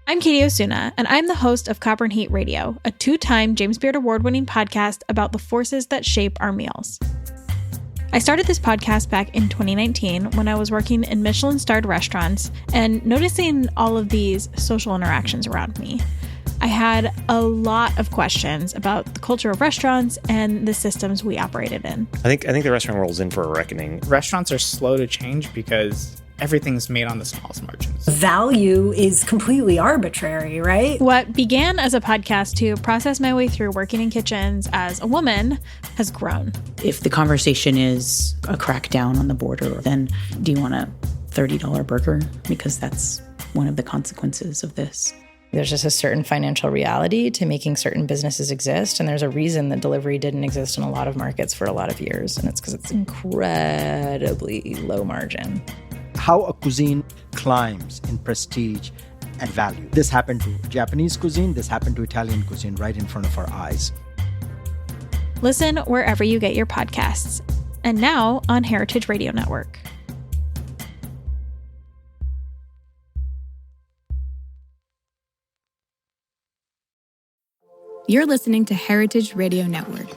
I'm Katie Osuna, and I'm the host of Copper and Heat Radio, a 2-time James Beard Award-winning podcast about the forces that shape our meals. I started this podcast back in 2019 when I was working in Michelin-starred restaurants and noticing all of these social interactions around me. I had a lot of questions about the culture of restaurants and the systems we operated in. I think the restaurant world's in for a reckoning. Restaurants are slow to change because everything's made on the smallest margins. Value is completely arbitrary, right? What began as a podcast to process my way through working in kitchens as a woman has grown. If the conversation is a crackdown on the border, then do you want a $30 burger? Because that's one of the consequences of this. There's just a certain financial reality to making certain businesses exist. And there's a reason that delivery didn't exist in a lot of markets for a lot of years. And it's because it's incredibly low margin. How a cuisine climbs in prestige and value. This happened to Japanese cuisine, this happened to Italian cuisine right in front of our eyes. Listen wherever you get your podcasts. And now on Heritage Radio Network. You're listening to Heritage Radio Network.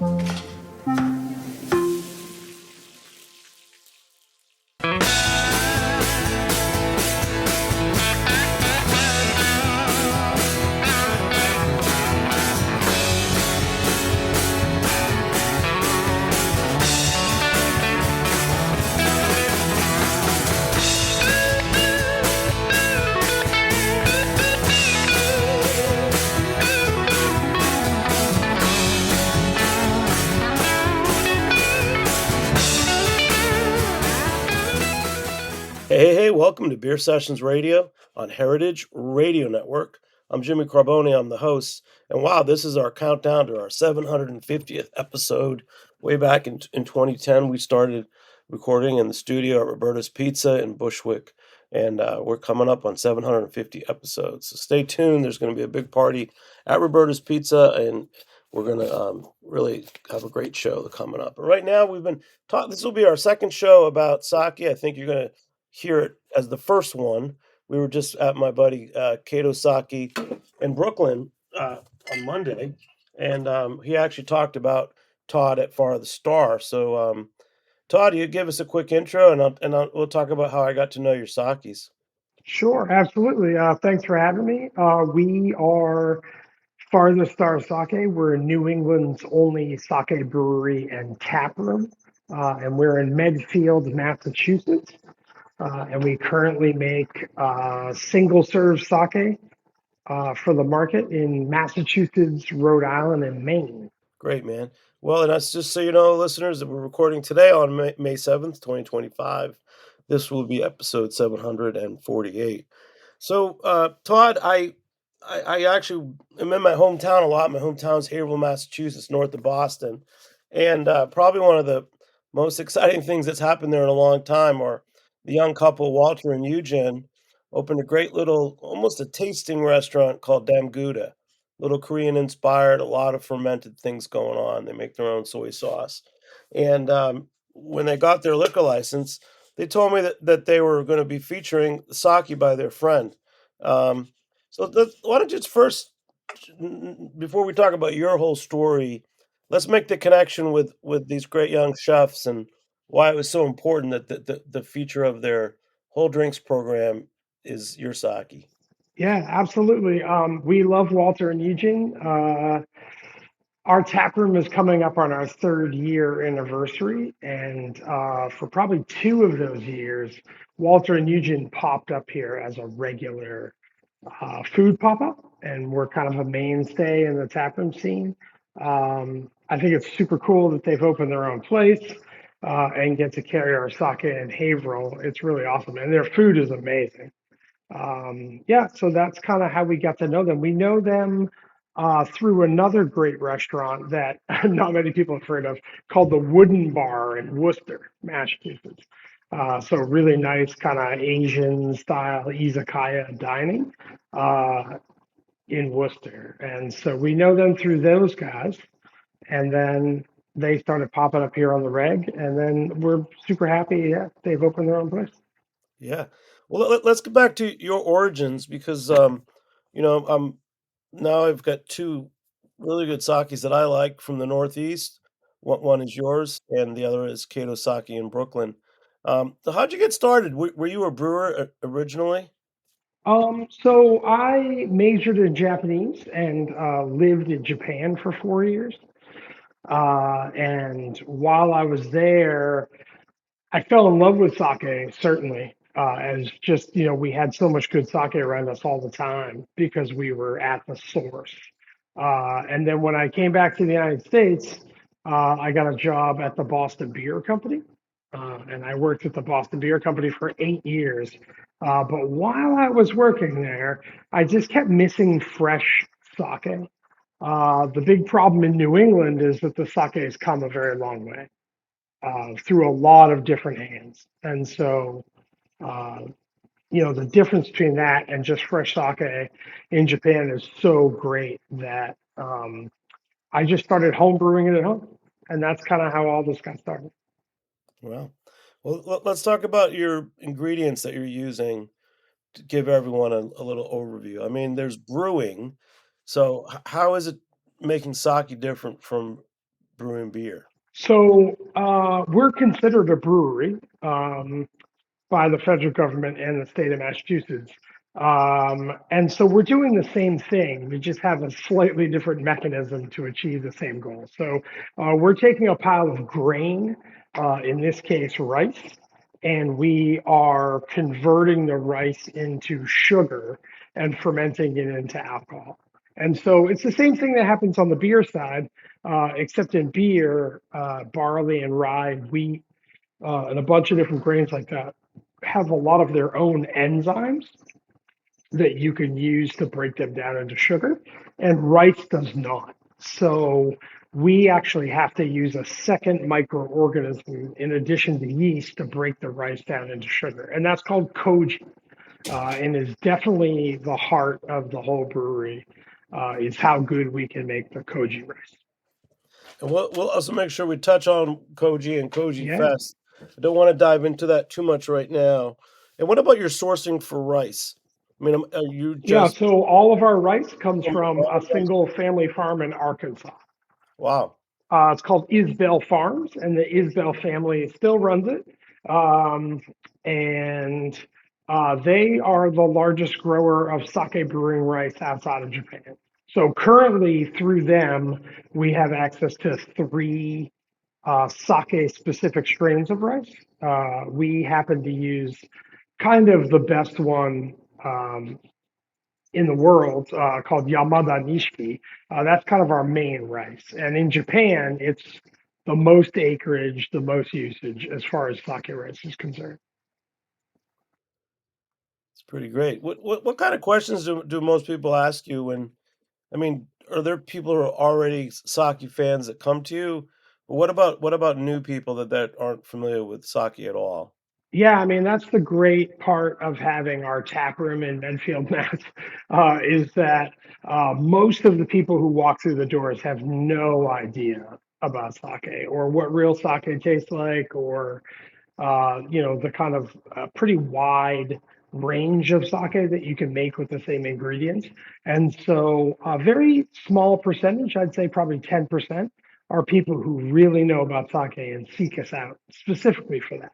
Hey, welcome to Beer Sessions Radio on Heritage Radio Network. I'm Jimmy Carbone, I'm the host, and wow, this is our countdown to our 750th episode. Way back in 2010, we started recording in the studio at Roberta's Pizza in Bushwick, and we're coming up on 750 episodes. So stay tuned, there's going to be a big party at Roberta's Pizza, and we're going to really have a great show coming up. But right now, we've been talking, this will be our second show about sake. I think you're going to hear it as the first one. We were just at my buddy Kato Sake in Brooklyn on Monday, and he actually talked about Todd at Farthest Star. So, Todd, you give us a quick intro, and we'll talk about how I got to know your sakes. Sure, absolutely. Thanks for having me. We are Farthest Star Sake. We're New England's only sake brewery and tap room, and we're in Medfield, Massachusetts. And we currently make single-serve sake for the market in Massachusetts, Rhode Island, and Maine. Great, man. Well, and that's just so you know, listeners, that we're recording today on May 7th, 2025. This will be episode 748. So, Todd, I actually am in my hometown a lot. My hometown's Haverhill, Massachusetts, north of Boston. And probably one of the most exciting things that's happened there in a long time are the young couple, Walter and Eugen, opened a great little, almost a tasting restaurant called Damguda. Little Korean-inspired, a lot of fermented things going on. They make their own soy sauce. And when they got their liquor license, they told me that they were going to be featuring sake by their friend. Why don't you just first, before we talk about your whole story, let's make the connection with these great young chefs and why it was so important that the feature of their whole drinks program is your sake. Yeah, absolutely. We love Walter and Eugene. Our tap room is coming up on our 3rd year anniversary. And for probably 2 of those years, Walter and Eugene popped up here as a regular food pop-up. And we're kind of a mainstay in the tap room scene. I think it's super cool that they've opened their own place. And get to carry our sake in Haverhill. It's really awesome. And their food is amazing. So that's kind of how we got to know them. We know them through another great restaurant that not many people have heard of called the Wooden Bar in Worcester, Massachusetts. So really nice kind of Asian style izakaya dining in Worcester. And so we know them through those guys. And then they started popping up here on the reg, and then we're super happy they've opened their own place. Yeah. Well, let's get back to your origins because Now I've got two really good sakes that I like from the Northeast. One is yours, and the other is Kato Sake in Brooklyn. So how'd you get started? Were you a brewer originally? So I majored in Japanese and lived in Japan for 4 years. And while I was there, I fell in love with sake, certainly, as just, we had so much good sake around us all the time because we were at the source. And then when I came back to the United States, I got a job at the Boston Beer Company. And I worked at the Boston Beer Company for 8 years. But while I was working there, I just kept missing fresh sake. The big problem in New England is that the sake has come a very long way through a lot of different hands. And so, uh, the difference between that and just fresh sake in Japan is so great that I just started home brewing it at home. And that's kind of how all this got started. Well, let's talk about your ingredients that you're using to give everyone a little overview. I mean, there's brewing. So how is it making sake different from brewing beer? So we're considered a brewery. By the federal government and the state of Massachusetts. And so we're doing the same thing. We just have a slightly different mechanism to achieve the same goal. So we're taking a pile of grain, in this case, rice, and we are converting the rice into sugar and fermenting it into alcohol. And so it's the same thing that happens on the beer side, except in beer, barley and rye, wheat, and a bunch of different grains like that have a lot of their own enzymes that you can use to break them down into sugar, and rice does not. So we actually have to use a second microorganism in addition to yeast to break the rice down into sugar, and that's called koji, and is definitely the heart of the whole brewery. Is how good we can make the koji rice. And we'll also make sure we touch on Koji and Koji Yeah. Fest. I don't want to dive into that too much right now. And what about your sourcing for rice? I mean, are you Yeah, just so all of our rice comes from from a rice? single family farm in Arkansas. Wow. It's called Isbell Farms, and the Isbell family still runs it. And they are the largest grower of sake brewing rice outside of Japan. So currently, through them, we have access to three sake specific strains of rice. We happen to use kind of the best one in the world called Yamada Nishiki. That's kind of our main rice. And in Japan, it's the most acreage, the most usage as far as sake rice is concerned. It's pretty great. What kind of questions do most people ask you when, I mean, are there people who are already sake fans that come to you? But what about new people that aren't familiar with sake at all? Yeah, I mean, that's the great part of having our tap room in Medfield, Mass, is that most of the people who walk through the doors have no idea about sake or what real sake tastes like, or the kind of pretty wide range of sake that you can make with the same ingredients. And so a very small percentage, I'd say probably 10%, are people who really know about sake and seek us out specifically for that.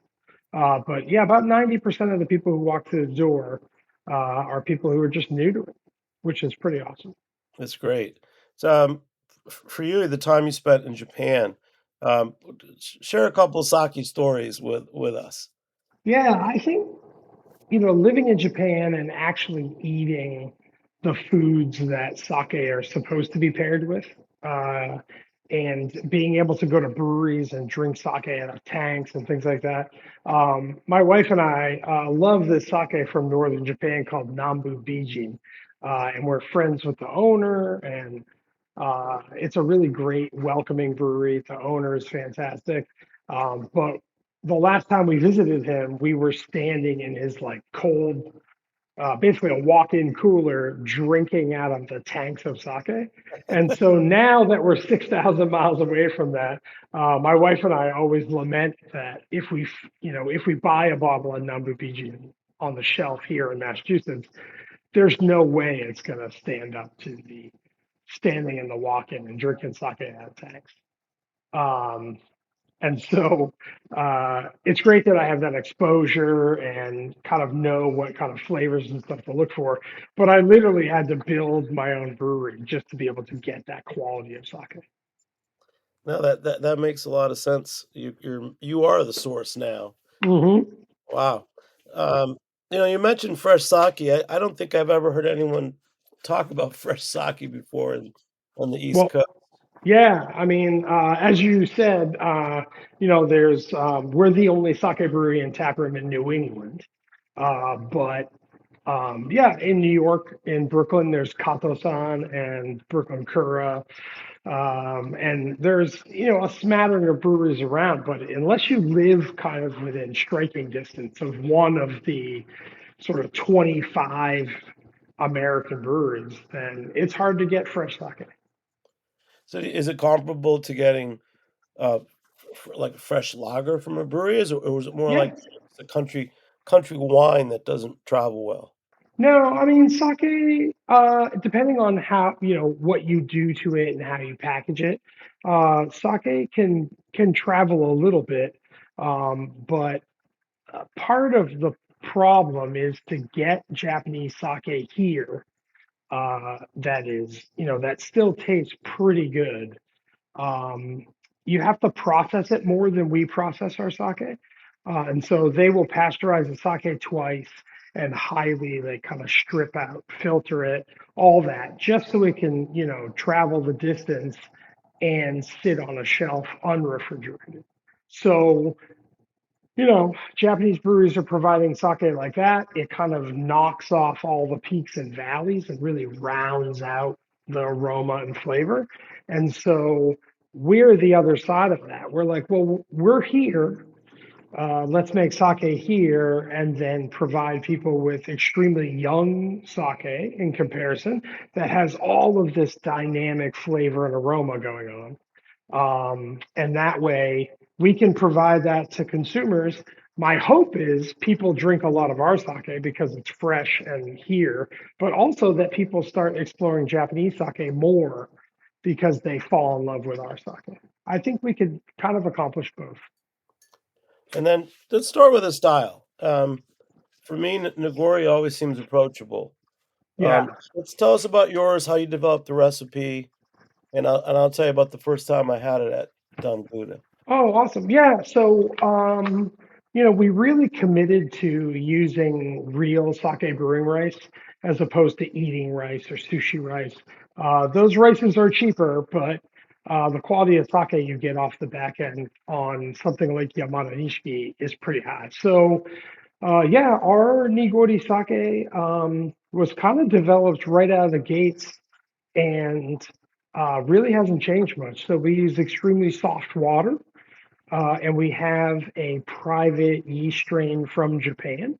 But yeah, about 90% of the people who walk through the door are people who are just new to it, which is pretty awesome. That's great. So, for you, the time you spent in Japan, um, share a couple sake stories with us. Yeah, I think living in Japan and actually eating the foods that sake are supposed to be paired with, uh, and being able to go to breweries and drink sake out of tanks and things like that. My wife and I love this sake from northern Japan called Nambu Bijin, and we're friends with the owner, and it's a really great, welcoming brewery. The owner is fantastic. But the last time we visited him, we were standing in his like cold, basically a walk-in cooler, drinking out of the tanks of sake. And so now that we're 6,000 miles away from that, my wife and I always lament that if we buy a bottle of Nambu Bijin on the shelf here in Massachusetts, there's no way it's going to stand up to the standing in the walk-in and drinking sake out of tanks. And so it's great that I have that exposure and kind of know what kind of flavors and stuff to look for. But I literally had to build my own brewery just to be able to get that quality of sake. No, that makes a lot of sense. You are the source now. Mm-hmm. Wow. Um, you mentioned fresh sake. I don't think I've ever heard anyone talk about fresh sake before on the East Well, Coast. yeah, I mean, as you said, there's we're the only sake brewery and tap room in New England. But yeah, in New York, in Brooklyn, there's Kato-san and Brooklyn Kura. And there's, a smattering of breweries around, but unless you live kind of within striking distance of one of the sort of 25 American breweries, then it's hard to get fresh sake. So is it comparable to getting uh, like a fresh lager from a brewery, or was it more Yeah. like a country wine that doesn't travel well? No, I mean sake, depending on how, what you do to it and how you package it, sake can travel a little bit. But part of the problem is to get Japanese sake here, that still tastes pretty good. Um, you have to process it more than we process our sake. And so they will pasteurize the sake twice and highly, they kind of strip out, filter it, all that, just so it can, travel the distance and sit on a shelf unrefrigerated. So, Japanese breweries are providing sake like that. It kind of knocks off all the peaks and valleys and really rounds out the aroma and flavor. And so we're the other side of that. We're like, well, we're here. Let's make sake here and then provide people with extremely young sake in comparison that has all of this dynamic flavor and aroma going on. And that way we can provide that to consumers. My hope is people drink a lot of our sake because it's fresh and here, but also that people start exploring Japanese sake more because they fall in love with our sake. I think we could kind of accomplish both. And then let's start with a style. For me, Nagori always seems approachable. Yeah. Let's tell us about yours, how you developed the recipe, and I'll tell you about the first time I had it at Don Buddha. Oh, awesome. Yeah. So, we really committed to using real sake brewing rice as opposed to eating rice or sushi rice. Those rices are cheaper, but the quality of sake you get off the back end on something like Yamada Nishiki is pretty high. So, yeah, our Nigori sake was kind of developed right out of the gates and really hasn't changed much. So we use extremely soft water, and we have a private yeast strain from Japan.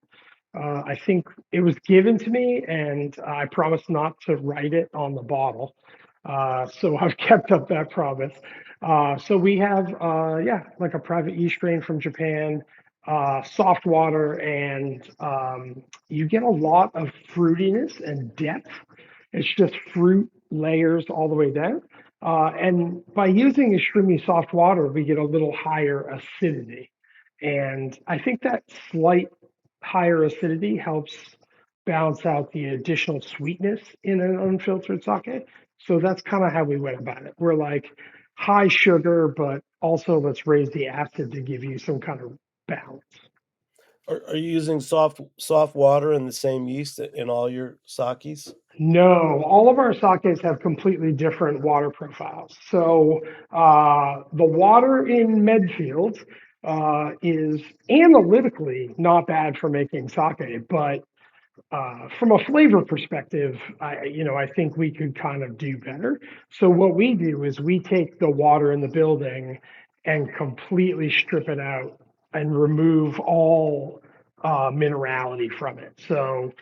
I think it was given to me, and I promised not to write it on the bottle. So I've kept up that promise. So we have, like a private yeast strain from Japan, soft water, and you get a lot of fruitiness and depth. It's just fruit layers all the way down. And by using extremely soft water, we get a little higher acidity. And I think that slight higher acidity helps balance out the additional sweetness in an unfiltered sake. So that's kind of how we went about it. We're like high sugar, but also let's raise the acid to give you some kind of balance. Are you using soft water and the same yeast in all your sakis? No, all of our sakes have completely different water profiles. So the water in Medfield is analytically not bad for making sake, but from a flavor perspective, I think we could kind of do better. So what we do is we take the water in the building and completely strip it out and remove all minerality from it. So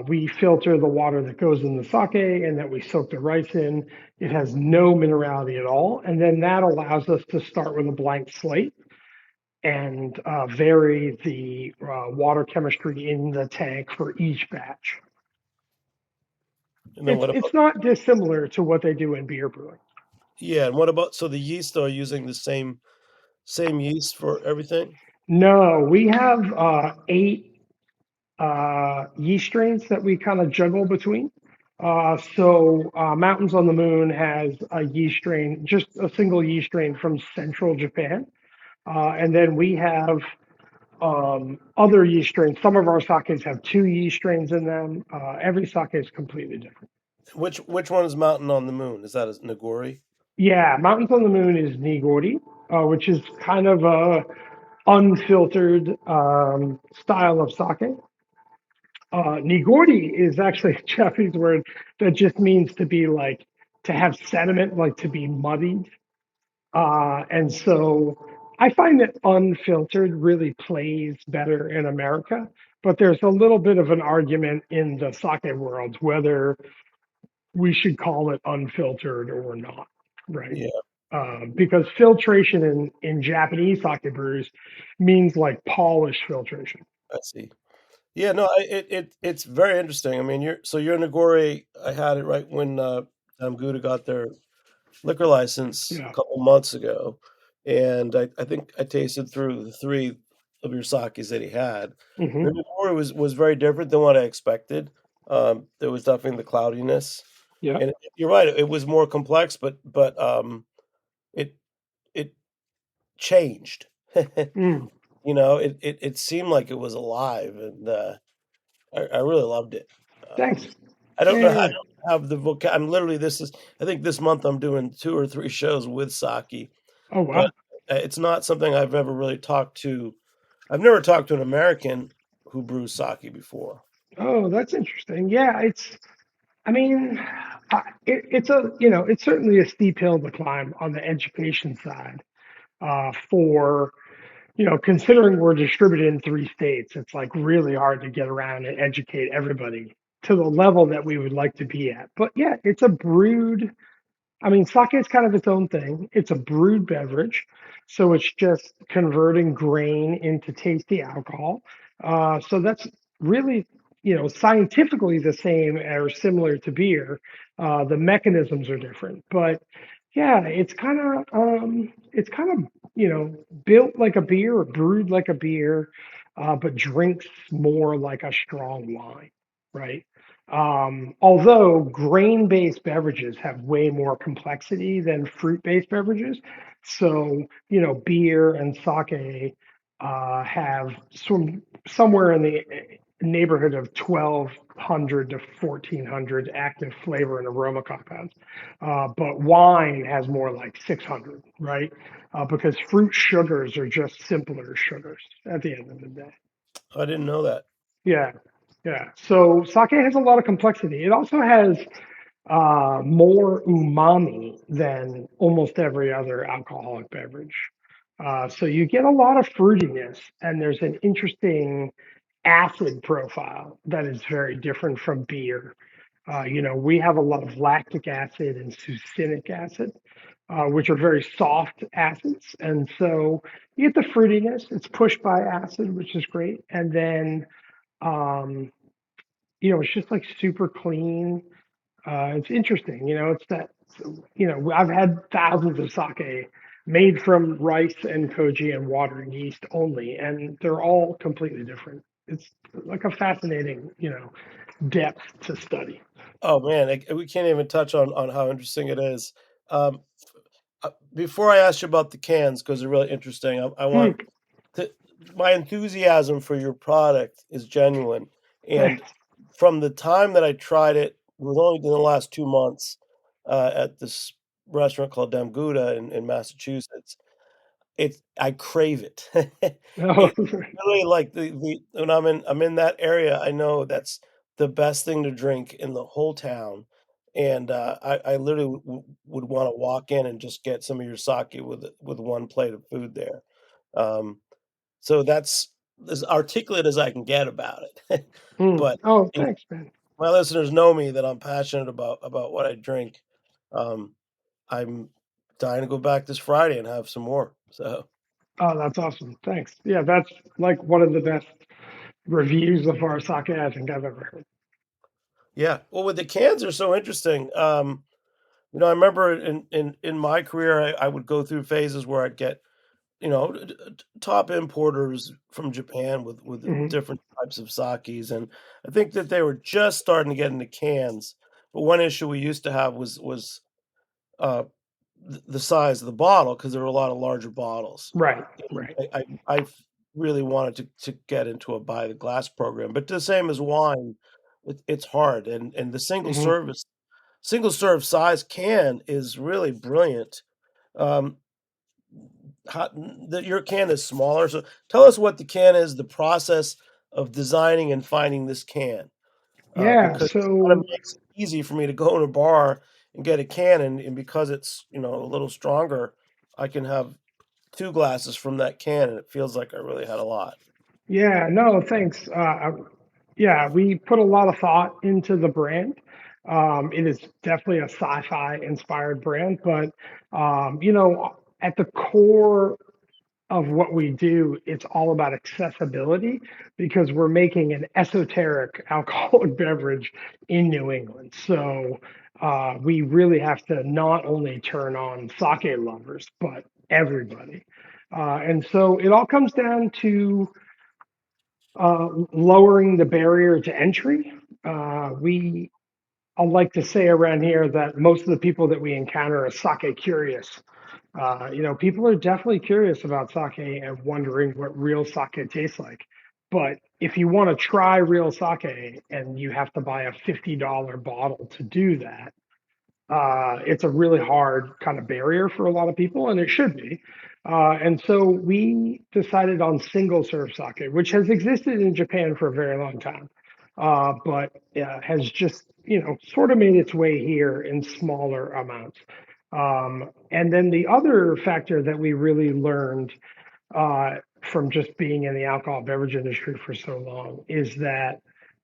we filter the water that goes in the sake and that we soak the rice in. It has no minerality at all. And then that allows us to start with a blank slate and vary the water chemistry in the tank for each batch. And then what It's about not dissimilar to what they do in beer brewing. yeah? And what about so the yeast are using the same yeast for everything? No, we have eight yeast strains that we kind of juggle between. Mountains on the Moon has a yeast strain, just a single yeast strain from central Japan. And then we have other yeast strains. Some of our sakes have two yeast strains in them. Every sake is completely different. Which one is Mountain on the Moon? Is that a Nagori? Yeah, Mountains on the Moon is Nigori, which is kind of a unfiltered style of sake. Nigori is actually a Japanese word that just means to be like to have sediment, like to be muddied. And so I find that unfiltered really plays better in America, but there's a little bit of an argument in the sake world whether we should call it unfiltered or not, right? Yeah, Because filtration in Japanese sake brews means like polished filtration. I see. Yeah, no, it's very interesting. I mean, you're Nagori. I had it right when Gouda got their liquor license a Yeah. couple months ago, and I think I tasted through the three of your sakes that he had. Hmm. The Nagori was very different than what I expected. There was definitely the cloudiness, Yeah. and you're right. It was more complex, but it it changed. Mm. It seemed like it was alive, and I really loved it. Thanks. Um, I don't know. I Yeah. don't have the I'm literally I think this month I'm doing 2 or 3 shows with sake, Oh, but, wow. it's not something I've ever really I've never talked to an American who brews sake before. Oh, that's interesting. Yeah, I mean, it's certainly a steep hill to climb on the education side. For, considering we're distributed in three states, it's like really hard to get around and educate everybody to the level that we would like to be at. But yeah, it's a brewed. I mean, sake is kind of its own thing. It's a brewed beverage, so it's just converting grain into tasty alcohol. So that's really, scientifically the same or similar to beer. The mechanisms are different, but yeah, it's kind of, built like a beer or brewed like a beer, but drinks more like a strong wine, right? Although grain-based beverages have way more complexity than fruit-based beverages. So, beer and sake have somewhere in the neighborhood of 1,200 to 1,400 active flavor and aroma compounds. But wine has more like 600, right? Because fruit sugars are just simpler sugars at the end of the day. I didn't know that. Yeah, yeah. So sake has a lot of complexity. It also has more umami than almost every other alcoholic beverage. So you get a lot of fruitiness, and there's an interesting acid profile that is very different from beer. We have a lot of lactic acid and succinic acid, which are very soft acids. And so you get the fruitiness, it's pushed by acid, which is great. And then um, it's just like super clean. It's interesting, it's that, I've had thousands of sake made from rice and koji and water and yeast only, and they're all completely different. It's like a fascinating, depth to study. Oh, man, we can't even touch on how interesting it is. Um, Before I ask you about the cans, because 'cause they're really interesting, I Hmm, want to my enthusiasm for your product is genuine, and thanks. from the time that I tried it was only in the last 2 months, at this restaurant called Gouda in Massachusetts. I crave it. No, It really like the when I'm in that area, I know that's the best thing to drink in the whole town, and, I literally would wanna walk in and just get some of your sake with one plate of food there. Um, so that's as articulate as I can get about it. hmm. But, Oh, you know, thanks, man. my listeners know me that I'm passionate about what I drink. Um, I'm dying to go back this Friday and have some more, so Oh, that's awesome. Thanks. Yeah, that's like one of the best reviews of our sake I think I've ever heard. Yeah. Well, with the cans are so interesting. I remember in my career, I would go through phases where I'd get, top importers from Japan with Hmm. different types of sakis, and I think that they were just starting to get into cans. But one issue we used to have was uh, the size of the bottle because there were a lot of larger bottles. Right, And right. really wanted to get into a buy the glass program, but the same as wine, it's hard, and the Hmm. single serve size can is really brilliant. Um, your can is smaller, so tell us what the can is, the process of designing and finding this can, Yeah. because it kind of So makes it easy for me to go in a bar and get a can, and because it's a little stronger, I can have two glasses from that can, and it feels like I really had a lot. yeah, no, thanks. Yeah, we put a lot of thought into the brand. It is definitely a sci-fi inspired brand, but at the core of what we do, it's all about accessibility because we're making an esoteric alcoholic beverage in New England. So we really have to not only turn on sake lovers, but everybody. And so it all comes down to lowering the barrier to entry. We I like to say around here that most of the people that we encounter are sake curious. People are definitely curious about sake and wondering what real sake tastes like. But if you want to try real sake and you have to buy a $50 bottle to do that, it's a really hard kind of barrier for a lot of people, and it should be. And so we decided on single serve sake, which has existed in Japan for a very long time, but has just, sort of made its way here in smaller amounts. And then the other factor that we really learned from just being in the alcohol beverage industry for so long is that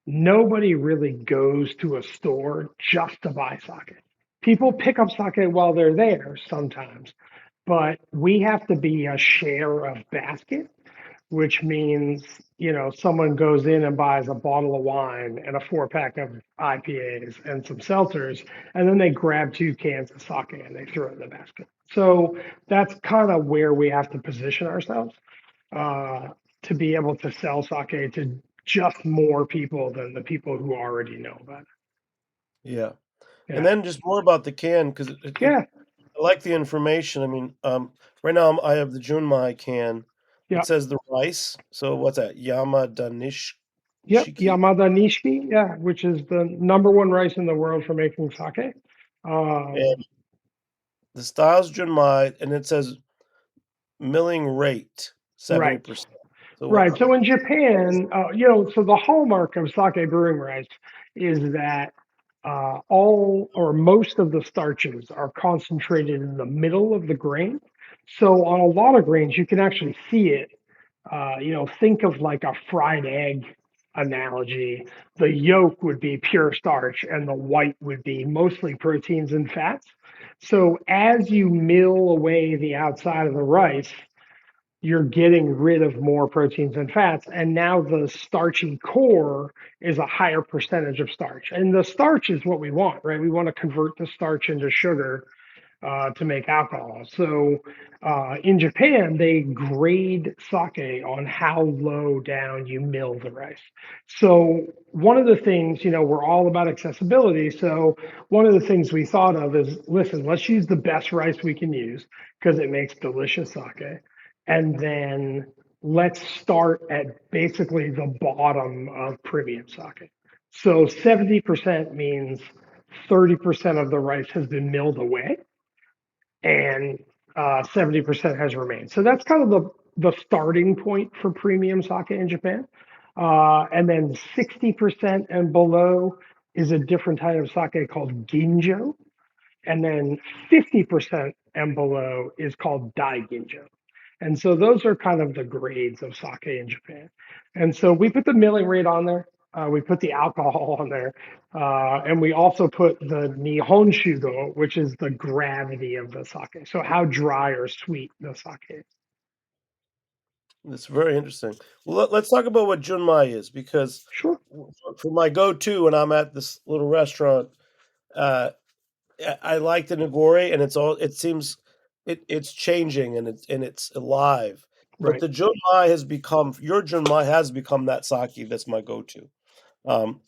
nobody really goes to a store just to buy sake. People pick up sake while they're there sometimes, but we have to be a share of basket, which means, someone goes in and buys a bottle of wine and a 4 pack of IPAs and some seltzers, and then they grab 2 cans of sake and they throw it in the basket. So that's kind of where we have to position ourselves uh, to be able to sell sake to just more people than the people who already know about it. Yeah. And Yeah. then just more about the can because Yeah. I like the information. I mean, right now I have the Junmai can. It Yeah. says the rice. So what's that? Yama Danish Yep. Shiki? Yamada Nishiki. Yeah. Which is the number one rice in the world for making sake. Um, And the style's Junmai, and it says milling rate right. 70%. So Right. So in what is Japan, so the hallmark of sake brewing rice is that all or most of the starches are concentrated in the middle of the grain. So on a lot of grains, you can actually see it. Think of like a fried egg analogy. The yolk would be pure starch, and the white would be mostly proteins and fats. So as you mill away the outside of the rice, you're getting rid of more proteins and fats. And now the starchy core is a higher percentage of starch. And the starch is what we want, right? We want to convert the starch into sugar to make alcohol. So in Japan, they grade sake on how low down you mill the rice. So one of the things, we're all about accessibility. So one of the things we thought of is, listen, let's use the best rice we can use because it makes delicious sake. And then let's start at basically the bottom of premium sake. So 70% means 30% of the rice has been milled away and 70% has remained. So that's kind of the starting point for premium sake in Japan. And then 60% and below is a different type of sake called ginjo. And then 50% and below is called daiginjo. And so those are kind of the grades of sake in Japan. And so we put the milling rate on there. We put the alcohol on there. And we also put the Nihon Shugo, which is the gravity of the sake. So how dry or sweet the sake is. That's very interesting. Well, let's talk about what junmai is, because Sure. for my go-to when I'm at this little restaurant, uh, I like the nigori, and it seems it's changing and it's alive. But Right. the junmai has become your junmai has become that sake that's my go-to.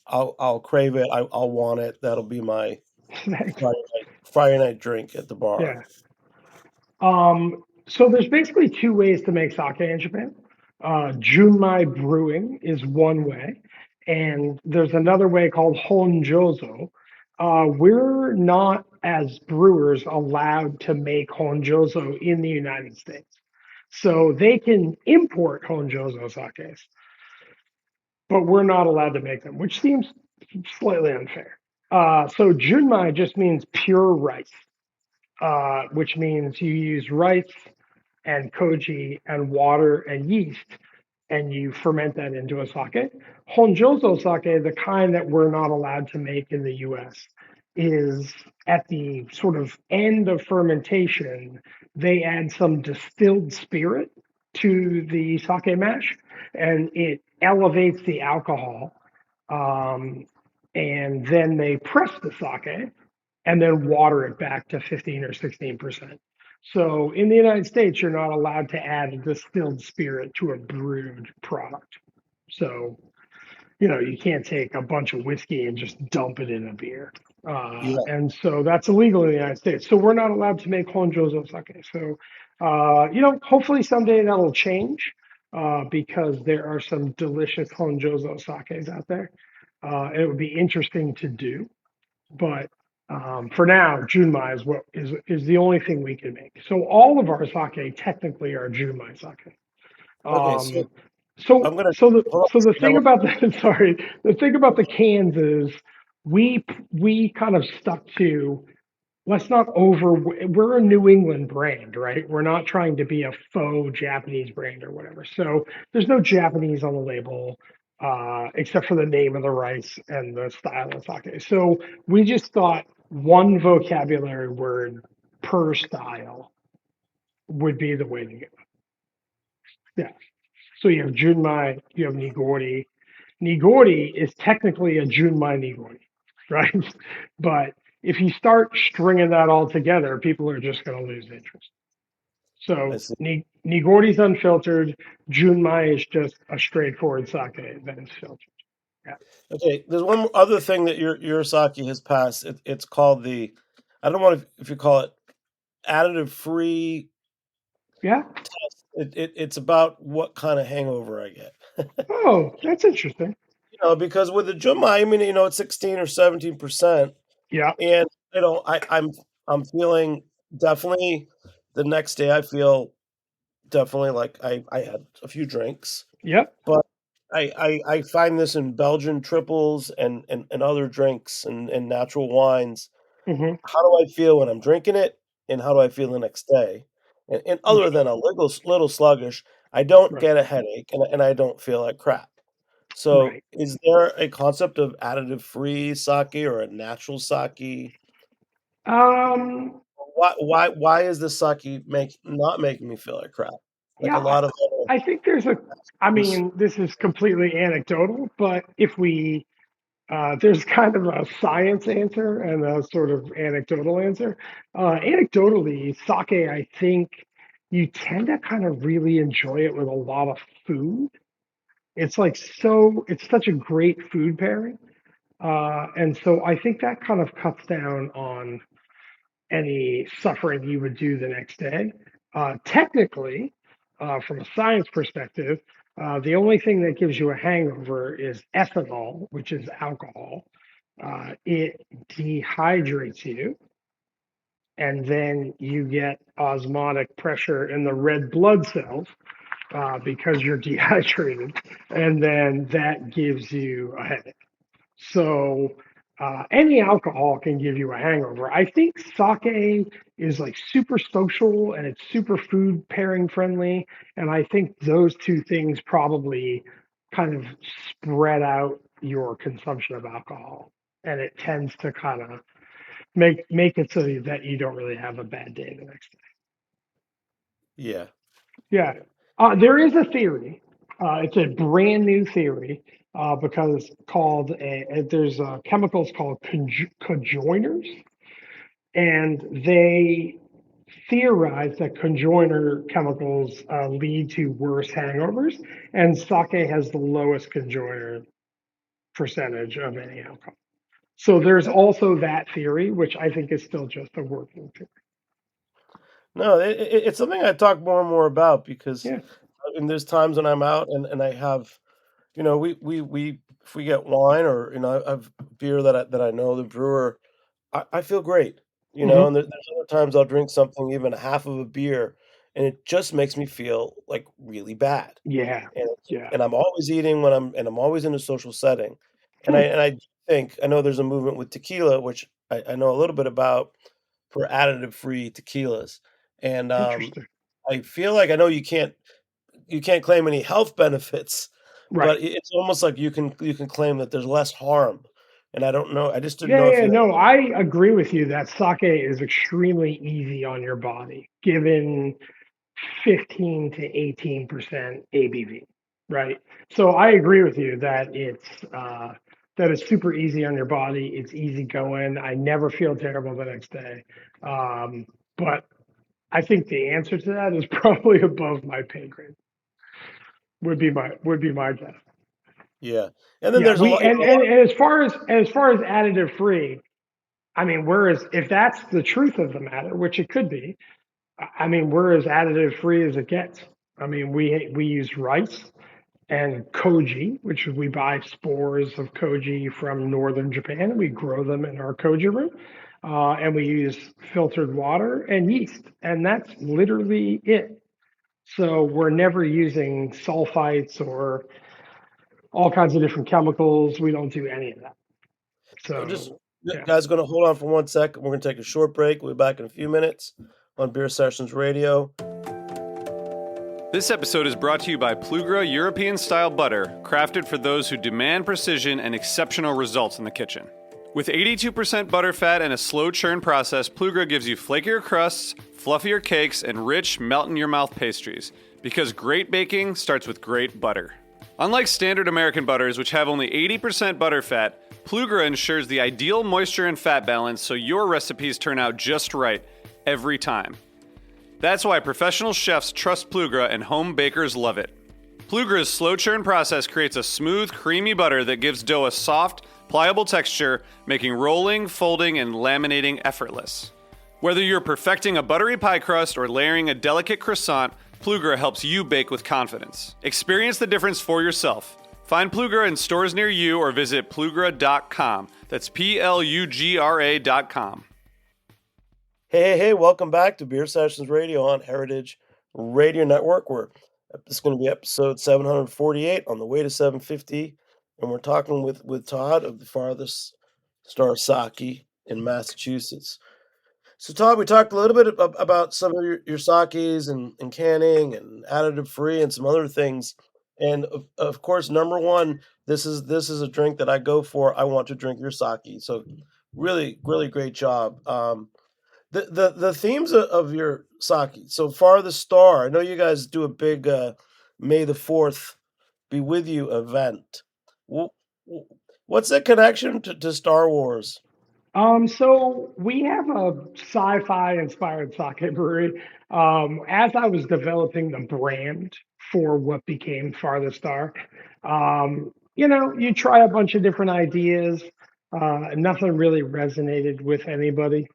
I'll crave it. I'll want it. That'll be my Thanks. Friday night drink at the bar. Yeah. So there's basically two ways to make sake in Japan. Junmai brewing is one way, and there's another way called honjozo. We're not, as brewers, allowed to make honjozo in the United States. So they can import honjozo sakes, but we're not allowed to make them, which seems slightly unfair. So junmai just means pure rice, which means you use rice and koji and water and yeast, and you ferment that into a sake. Honjozo sake, the kind that we're not allowed to make in the US, is at the sort of end of fermentation, they add some distilled spirit to the sake mash, and it elevates the alcohol. And then they press the sake and then water it back to 15 or 16%. So in the United States, you're not allowed to add a distilled spirit to a brewed product. So, you can't take a bunch of whiskey and just dump it in a beer. Yeah. And so that's illegal in the United States. So we're not allowed to make honjozo sake. So, hopefully someday that'll change because there are some delicious honjozo sakes out there. And it would be interesting to do. But for now, junmai is what is the only thing we can make. So all of our sake technically are junmai sake. Okay, so Um, so I'm gonna so the hold on so a the second. thing about the sorry, the thing about the cans is we kind of stuck to, let's not over, we're a New England brand, right? We're not trying to be a faux Japanese brand or whatever. So there's no Japanese on the label, except for the name of the rice and the style of sake. So we just thought one vocabulary word per style would be the way to go. Yeah. So you have Junmai, you have Nigori. Nigori is technically a Junmai Nigori, right? But if you start stringing that all together, people are just going to lose interest. I So see. Nigori's unfiltered. Junmai is just a straightforward sake that is filtered. Yeah. Okay, there's one other thing that your sake has passed. It's called the, I don't know if you call it additive free Yeah. test. It's about what kind of hangover I get. Oh, that's interesting. Because with the Jumai, I mean, it's 16 or 17%, Yeah. and I'm feeling definitely the next day. I feel definitely like I had a few drinks, Yep. but I find this in Belgian triples and other drinks and natural wines. Hmm. How do I feel when I'm drinking it, and how do I feel the next day? And other than a little sluggish, I don't Right. get a headache, and I don't feel like crap. So, Right. is there a concept of additive-free sake or a natural sake? Um, Why is the sake not making me feel like crap? Like yeah, a lot of other I think there's a, I things. mean, this is completely anecdotal, but if we, there's kind of a science answer and a sort of anecdotal answer. Anecdotally, sake, I think you tend to kind of really enjoy it with a lot of food. It's like it's such a great food pairing. And so I think that kind of cuts down on any suffering you would do the next day. Technically, from a science perspective, the only thing that gives you a hangover is ethanol, which is alcohol. It dehydrates you, and then you get osmotic pressure in the red blood cells because you're dehydrated, and then that gives you a headache. So any alcohol can give you a hangover. I think sake is like super social and it's super food pairing friendly. And I think those two things probably kind of spread out your consumption of alcohol. And it tends to kind of make it so that you don't really have a bad day the next day. Yeah. Yeah. There is a theory. It's a brand new theory because there's chemicals called conjoiners, and they theorize that conjoiner chemicals lead to worse hangovers, and sake has the lowest conjoiner percentage of any alcohol. So there's also that theory, which I think is still just a working theory. No, it's something I talk more and more about because Yeah. there's times when I'm out and I have, we if we get wine or I've beer that I know the brewer, I feel great, Hmm. and there's other times I'll drink something even half of a beer, and it just makes me feel like really bad, Yeah. and Yeah. I'm always eating and I'm always in a social setting, and Hmm. I think I know there's a movement with tequila, which I know a little bit about for additive free tequilas, and Interesting. I feel like I know you can't claim any health benefits, Right. but it's almost like you can claim that there's less harm, and I don't know. I just didn't Yeah, know if yeah, you. no, I agree with you that sake is extremely easy on your body, given 15 to 18% ABV, right? So I agree with you that it's super easy on your body. It's easy going. I never feel terrible the next day. But I think the answer to that is probably above my pay grade. Would be my guess. Yeah, and then Yeah, there's a we lot. and as far as additive free, I mean, whereas if that's the truth of the matter, which it could be, I mean, we're as additive free as it gets. I mean, we use rice and koji, which we buy spores of koji from northern Japan. We grow them in our koji room, and we use filtered water and yeast, and that's literally it. So we're never using sulfites or all kinds of different chemicals. We don't do any of that. Just So yeah. guys, going to hold on for 1 second. We're going to take a short break. We'll be back in a few minutes on Beer Sessions Radio. This episode is brought to you by Plugra European-style butter, crafted for those who demand precision and exceptional results in the kitchen. With 82% butter fat and a slow churn process, Plugra gives you flakier crusts, fluffier cakes, and rich, melt-in-your-mouth pastries. Because great baking starts with great butter. Unlike standard American butters, which have only 80% butter fat, Plugra ensures the ideal moisture and fat balance so your recipes turn out just right every time. That's why professional chefs trust Plugra and home bakers love it. Plugra's slow churn process creates a smooth, creamy butter that gives dough a soft, pliable texture, making rolling, folding, and laminating effortless. Whether you're perfecting a buttery pie crust or layering a delicate croissant, Plugra helps you bake with confidence. Experience the difference for yourself. Find Plugra in stores near you or visit plugra.com. That's Plugra.com. Hey, welcome back to Beer Sessions Radio on Heritage Radio Network. This is going to be episode 748 on the way to 750, and we're talking with Todd of the Farthest Star Sake in Massachusetts. So, Todd, we talked a little bit about some of your sakes and canning and additive free and some other things. And of course, number one, this is a drink that I go for. I want to drink your sake. So, really, really great job. The themes of your sake. So far, the star. I know you guys do a big May the 4th be with you event. Wh- wh- What's the connection to Star Wars? So we have a sci-fi inspired sake brewery. As I was developing the brand for what became Farthest Star, you try a bunch of different ideas. Nothing really resonated with anybody.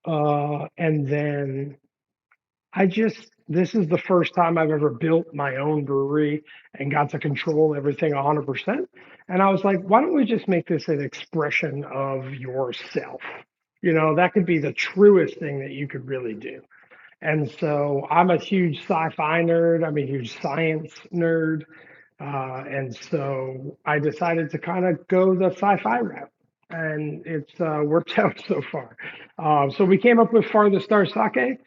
And then this is the first time I've ever built my own brewery and got to control everything 100%. And I was like, why don't we just make this an expression of yourself? That could be the truest thing that you could really do. And so I'm a huge sci-fi nerd. I'm a huge science nerd. And so I decided to kind of go the sci-fi route. And it's worked out so far. So we came up with Farthest Star Sake.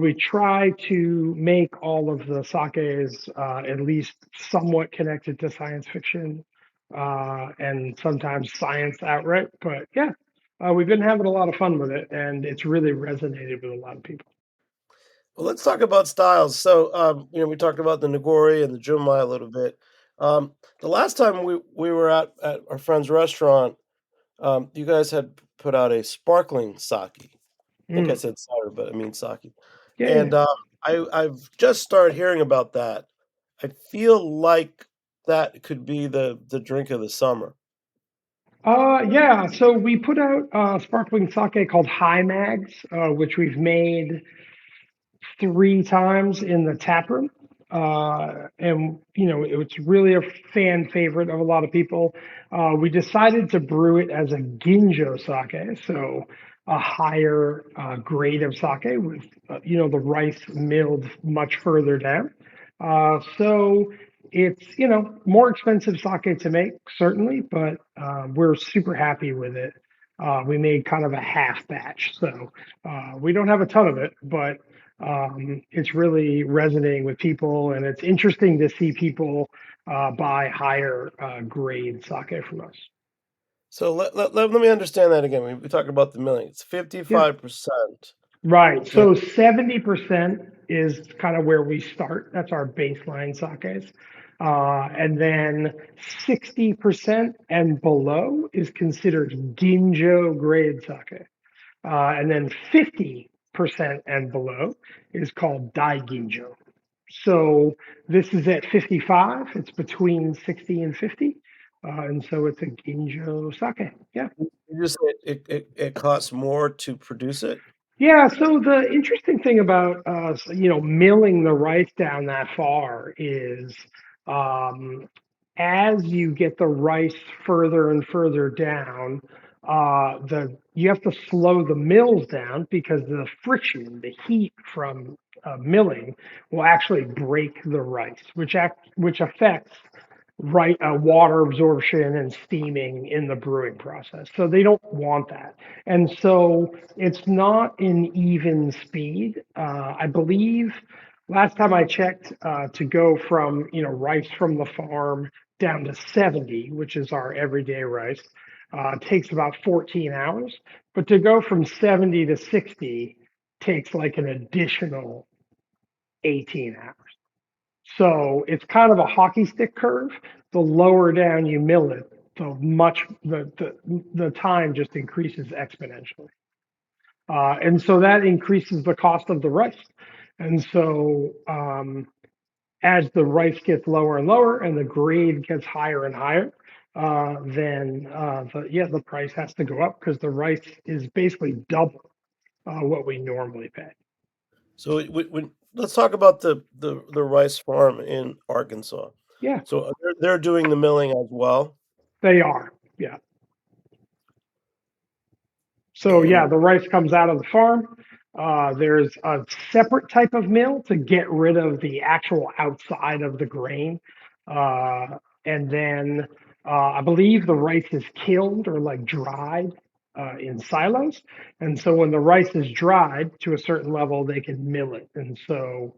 We try to make all of the sakes at least somewhat connected to science fiction and sometimes science outright. But yeah, we've been having a lot of fun with it, and it's really resonated with a lot of people. Well, let's talk about styles. So, we talked about the Nagori and the Junmai a little bit. The last time we were at our friend's restaurant, you guys had put out a sparkling sake. I think I Mm. said cider, but I mean sake. Yeah, yeah. And I've just started hearing about that. I feel like that could be the drink of the summer. Yeah, so we put out sparkling sake called High Mags, which we've made 3 times in the tap room. And, it's really a fan favorite of a lot of people. We decided to brew it as a ginjo sake, so a higher grade of sake with, the rice milled much further down. So it's, more expensive sake to make, certainly, but we're super happy with it. We made kind of a half batch, so we don't have a ton of it, but it's really resonating with people, and it's interesting to see people buy higher grade sake from us. So let me understand that again. We talked about the milling. It's Yeah, 55%. right. Then So 70% is kind of where we start. That's our baseline sakes. And then 60% and below is considered ginjo grade sake. And then 50% and below is called Daiginjo. So this is at 55. It's between 60 and 50. And so it's a Ginjo sake. Yeah. you just said it costs more to produce it. Yeah. So the interesting thing about, milling the rice down that far is um, as you get the rice further and further down, you have to slow the mills down because the friction, the heat from milling, will actually break the rice, which affects water absorption and steaming in the brewing process. So they don't want that, and so it's not an even speed. I believe last time I checked, to go from rice from the farm down to 70, which is our everyday rice, takes about 14 hours. But to go from 70 to 60 takes like an additional 18 hours. So it's kind of a hockey stick curve. The lower down you mill it, the time just increases exponentially. And so that increases the cost of the rice. And so as the rice gets lower and lower and the grade gets higher and higher, then the price has to go up because the rice is basically double what we normally pay. So let's talk about the rice farm in Arkansas. Yeah, So they're doing the milling as well. they are. Yeah. So yeah, And the rice comes out of the farm. There's a separate type of mill to get rid of the actual outside of the grain. Uh, and then I believe the rice is killed or like dried in silos. And so when the rice is dried to a certain level, they can mill it. And so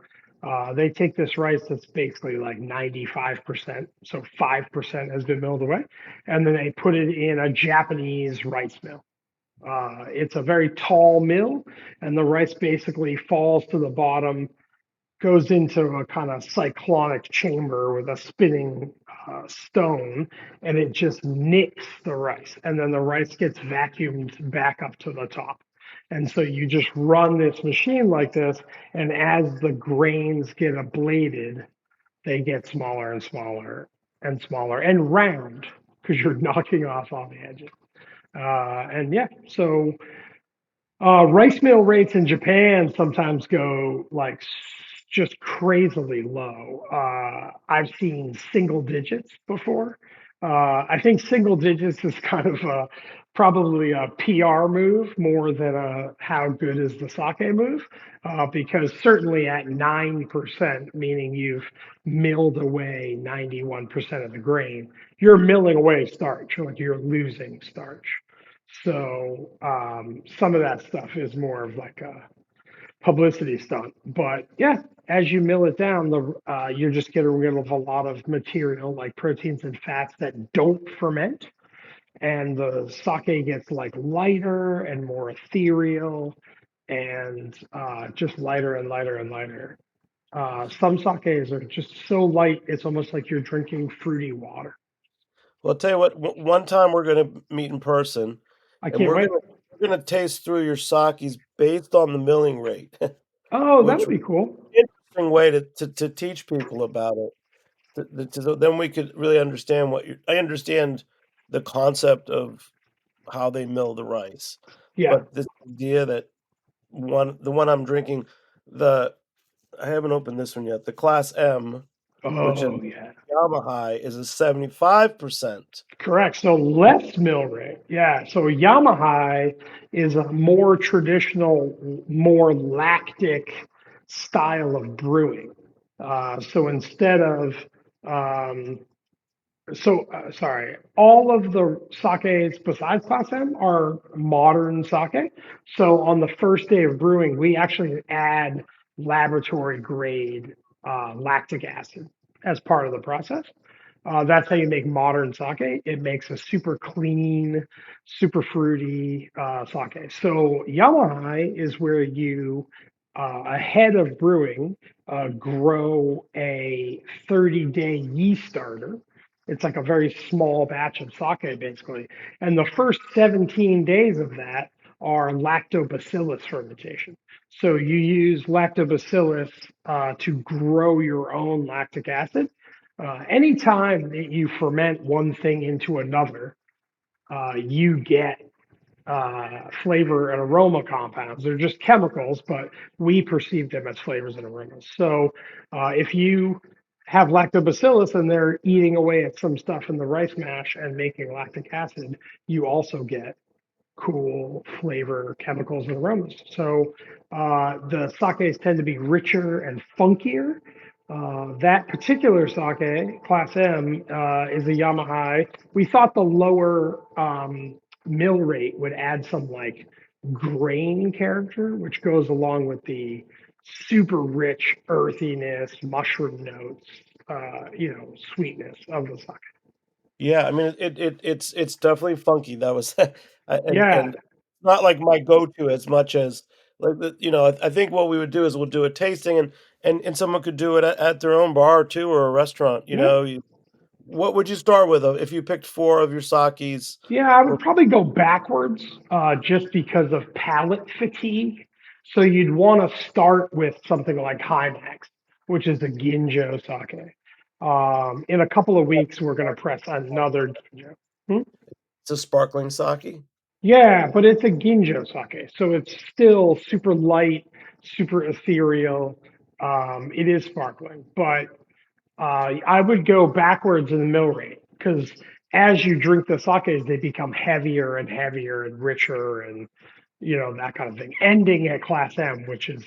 they take this rice that's basically like 95%. So 5% has been milled away. And then they put it in a Japanese rice mill. It's a very tall mill, and the rice basically falls to the bottom, goes into a kind of cyclonic chamber with a spinning stone, and it just nicks the rice. And then the rice gets vacuumed back up to the top. And so you just run this machine like this, and as the grains get ablated, they get smaller and smaller and smaller and round because you're knocking off all the edges. And yeah, so rice mill rates in Japan sometimes go like just crazily low. I've seen single digits before. I think single digits is kind of probably a PR move more than a how good is the sake move, because certainly at 9%, meaning you've milled away 91% of the grain, you're milling away starch, like you're losing starch. So some of that stuff is more of like a publicity stunt. But yeah, as you mill it down, you're just getting rid of a lot of material like proteins and fats that don't ferment, and the sake gets like lighter and more ethereal. and just lighter and lighter and lighter. Some sakes are just so light, it's almost like you're drinking fruity water. Well, I'll tell you what, one time we're going to meet in person, I and can't wait. we're going to taste through your sakis based on the milling rate, Oh, that which would would be cool. be an interesting way to teach people about it. So then we could really understand I understand the concept of how they mill the rice, Yeah. but this idea that the one I'm drinking, the I haven't opened this one yet. The Class M, which is Oh, yeah. Yamaha, is a 75%. Correct. So less mill rate. Yeah. So Yamaha is a more traditional, more lactic style of brewing. So instead of, um, sorry, all of the sakes besides Class M are modern sake. So on the first day of brewing, we actually add laboratory grade lactic acid as part of the process. That's how you make modern sake. It makes a super clean, super fruity sake. So Yamaha is where you, ahead of brewing, grow a 30-day yeast starter. It's like a very small batch of sake, basically. And the first 17 days of that are lactobacillus fermentation. So you use lactobacillus to grow your own lactic acid. Anytime that you ferment one thing into another, you get flavor and aroma compounds. They're just chemicals, but we perceive them as flavors and aromas. So if you have lactobacillus and they're eating away at some stuff in the rice mash and making lactic acid, you also get cool flavor, chemicals, and aromas. So the sakes tend to be richer and funkier. That particular sake, Class M, is a Yamaha. We thought the lower mill rate would add some like grain character, which goes along with the super rich earthiness, mushroom notes, sweetness of the sake. Yeah, I mean, it's definitely funky. That was Yeah. and not like my go-to as much as like I think what we would do is we'll do a tasting and someone could do it at their own bar too or a restaurant. Yeah. What would you start with if you picked four of your sakis? Yeah, I Or would probably go backwards just because of palate fatigue. So you'd want to start with something like Hymax, which is a Ginjo sake. In a couple of weeks, we're going to press another Ginjo. Hmm? it's a sparkling sake. Yeah, but it's a Ginjo sake. So it's still super light, super ethereal. It is sparkling, but I would go backwards in the mill rate because as you drink the sakes, they become heavier and heavier and richer and that kind of thing. Ending at Class M, which is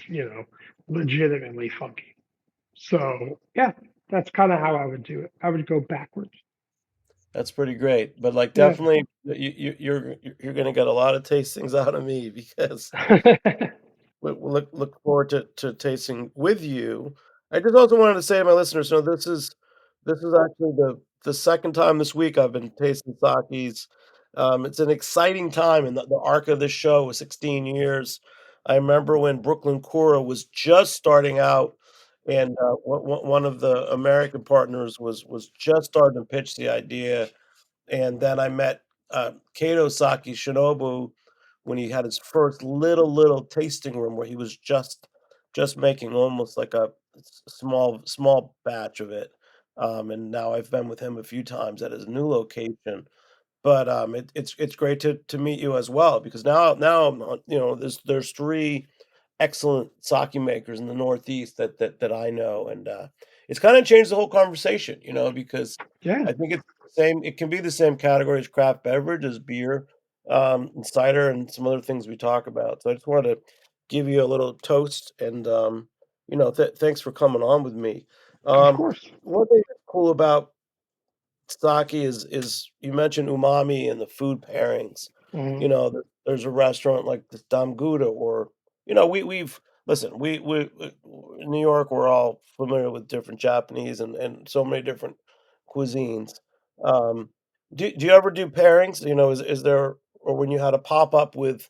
legitimately funky. So yeah, that's kind of how I would do it. I would go backwards. That's pretty great. But like Yeah. definitely you're gonna get a lot of tastings out of me because we'll look forward to tasting with you. I just also wanted to say to my listeners, this is actually the second time this week I've been tasting sakis. It's an exciting time in the arc of this show was 16 years. I remember when Brooklyn Kura was just starting out, and one of the American partners was just starting to pitch the idea, and then I met Kato Saki Shinobu when he had his first little tasting room where he was just making almost like a small batch of it. And now I've been with him a few times at his new location. But it's great to meet you as well because now there's three excellent sake makers in the Northeast that I know, and it's kind of changed the whole conversation, because Yeah, I think it's the same. It can be the same category as craft beverage, as beer, and cider, and some other things we talk about. So I just wanted to give you a little toast, and thanks for coming on with me. of Um, course. one thing that's cool about sake is you mentioned umami and the food pairings. Mhm. There's a restaurant like the Damguda, or we've listen. We in New York, we're all familiar with different Japanese and so many different cuisines. Um, do you ever do pairings? Is there or when you had a pop up with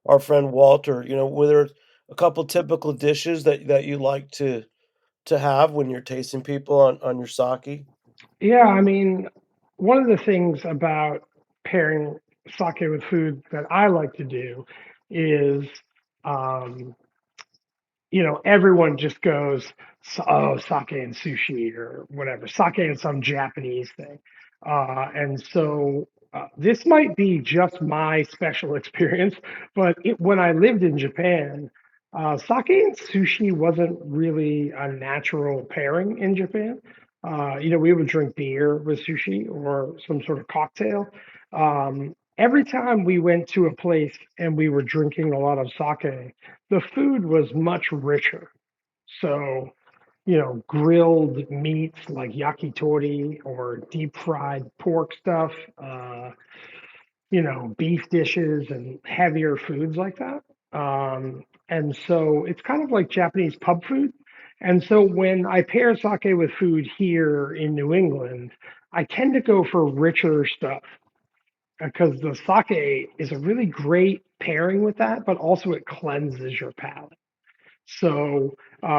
our friend Walter. Were there a couple typical dishes that you like to have when you're tasting people on your sake? Yeah, I mean, one of the things about pairing sake with food that I like to do is, um, everyone just goes, oh, sake and sushi or whatever, sake and some Japanese thing. And so this might be just my special experience, but when I lived in Japan, sake and sushi wasn't really a natural pairing in Japan. We would drink beer with sushi or some sort of cocktail. Every time we went to a place and we were drinking a lot of sake, the food was much richer. So, grilled meats like yakitori or deep fried pork stuff, beef dishes and heavier foods like that. And so it's kind of like Japanese pub food. And so when I pair sake with food here in New England, I tend to go for richer stuff because the sake is a really great pairing with that, but also it cleanses your palate. So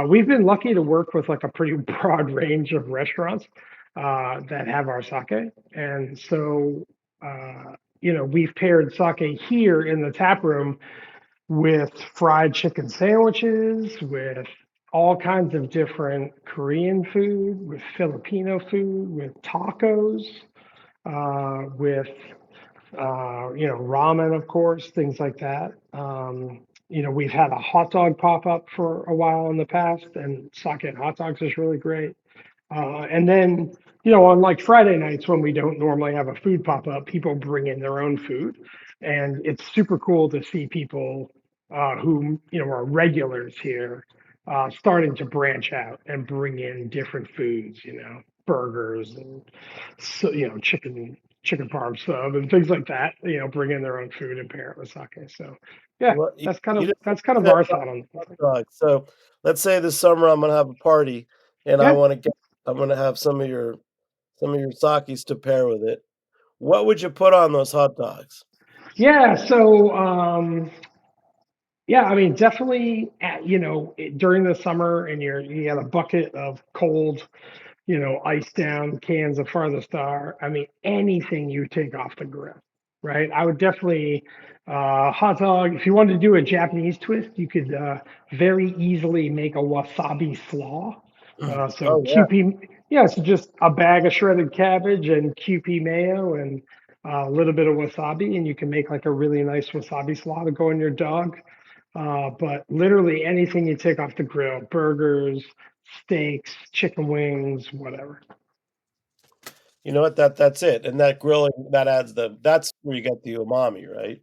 we've been lucky to work with like a pretty broad range of restaurants that have our sake. And so, we've paired sake here in the tap room with fried chicken sandwiches, with all kinds of different Korean food, with Filipino food, with tacos, with ramen, of course, things like that. We've had a hot dog pop up for a while in the past, and sake and hot dogs is really great. And then, on like Friday nights when we don't normally have a food pop up, people bring in their own food. And it's super cool to see people who, are regulars here starting to branch out and bring in different foods, burgers and, so, chicken parm sub and things like that, bring in their own food and pair it with sake. So, yeah, Well, that's kind you of just that's kind of said our thought on hot it. dog. So let's say this summer I'm gonna have a party and Yeah. I'm gonna have some of your sakis to pair with it. What would you put on those hot dogs? Yeah. So, yeah, I mean, definitely, during the summer and you got a bucket of cold, ice down cans of Farthest. I mean, anything you take off the grill, right? I would definitely, hot dog. If you wanted to do a Japanese twist, you could very easily make a wasabi slaw. So Oh yeah. QP, yeah, so just a bag of shredded cabbage and QP mayo and a little bit of wasabi, and you can make like a really nice wasabi slaw to go in your dog. But literally anything you take off the grill, burgers, steaks, chicken wings, whatever. You know what? That's it. And that grilling that's where you get the umami, right?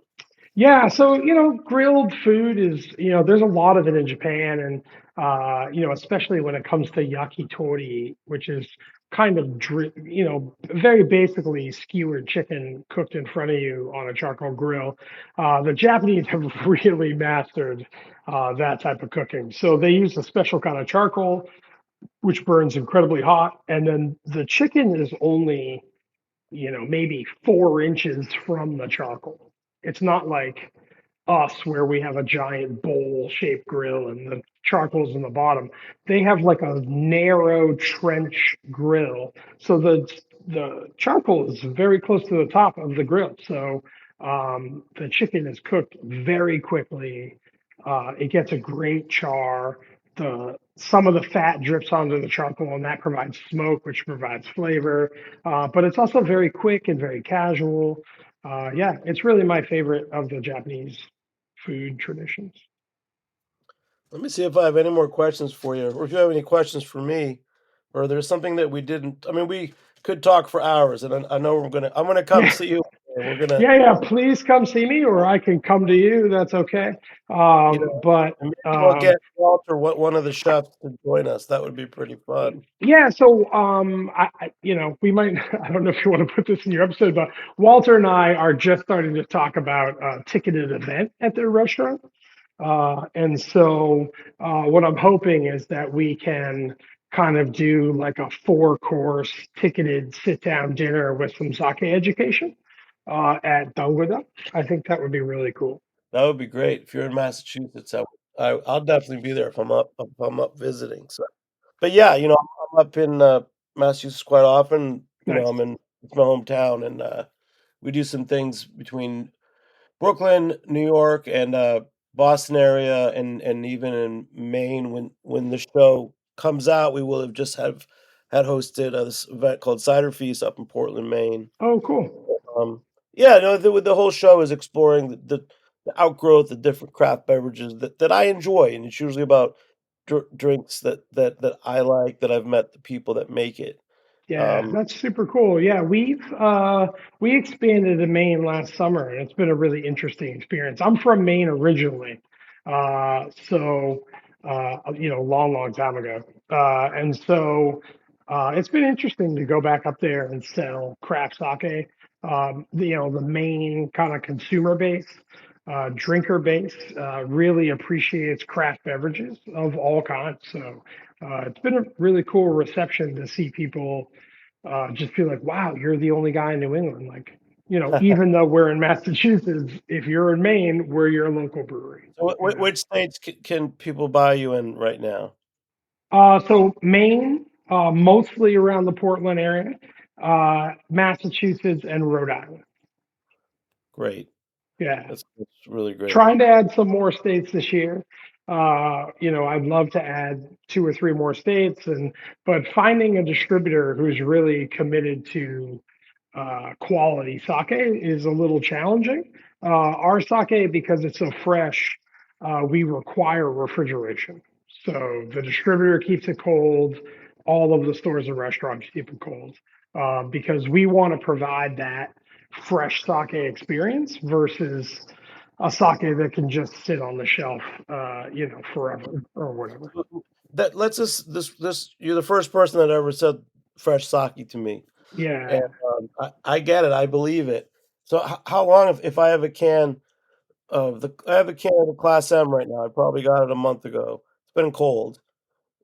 Yeah, so grilled food is, there's a lot of it in Japan, and especially when it comes to yakitori, which is kind of very basically skewered chicken cooked in front of you on a charcoal grill. The Japanese have really mastered that type of cooking. So they use a special kind of charcoal, which burns incredibly hot, and then the chicken is only maybe 4 inches from the charcoal. It's not like us where we have a giant bowl shaped grill and the charcoal's in the bottom. They have like a narrow trench grill. So the charcoal is very close to the top of the grill. So the chicken is cooked very quickly. It gets a great char. Some of the fat drips onto the charcoal, and that provides smoke, which provides flavor. But it's also very quick and very casual. Yeah, it's really my favorite of the Japanese food traditions. Let me see if I have any more questions for you, or if you have any questions for me, or there's something that we didn't. I mean, we could talk for hours, and I know I'm gonna come Yeah, see you. And we're gonna, yeah, yeah. Please come see me, or I can come to you. That's okay. you know, But and maybe we'll get Walter, one of the chefs, to join us. That would be pretty fun. yeah, so we might. I don't know if you want to put this in your episode, but Walter and I are just starting to talk about a ticketed event at their restaurant. And so what I'm hoping is that we can kind of do like a 4-course ticketed sit down dinner with some sake education at Dangoda. I think that would be really cool. That would be great. If you're in Massachusetts, I'll definitely be there if I'm up visiting. So, but yeah, I'm up in Massachusetts quite often. Nice. It's my hometown, and we do some things between Brooklyn, New York, and Boston area, and even in Maine. When the show comes out, we will have just have had hosted this event called Cider Feast up in Portland, Maine. Oh, cool. Yeah, no, the whole show is exploring the outgrowth of different craft beverages that I enjoy, and it's usually about drinks that I like, that I've met the people that make it. Yeah, Um, that's super cool. Yeah, we expanded to Maine last summer, and it's been a really interesting experience. I'm from Maine originally, long, long time ago, and so it's been interesting to go back up there and sell craft sake. The Maine kind of consumer base, drinker base, really appreciates craft beverages of all kinds. So it's been a really cool reception to see people just feel like, wow, you're the only guy in New England. Like, even though we're in Massachusetts, if you're in Maine, we're your local brewery. so which states can people buy you in right now? So Maine, mostly around the Portland area, Massachusetts, and Rhode Island. Great. Yeah. That's really great. Trying to add some more states this year. I'd love to add 2 or 3 more states, but finding a distributor who's really committed to quality sake is a little challenging. Our sake, because it's so fresh, we require refrigeration. So the distributor keeps it cold. All of the stores and restaurants keep it cold because we want to provide that fresh sake experience versus a sake that can just sit on the shelf, forever or whatever. That lets us this you're the first person that ever said fresh sake to me, and Yeah. I get it. I believe it. So how long if I have a can I have a can of the Class M right now. I probably got it a month ago. It's been cold.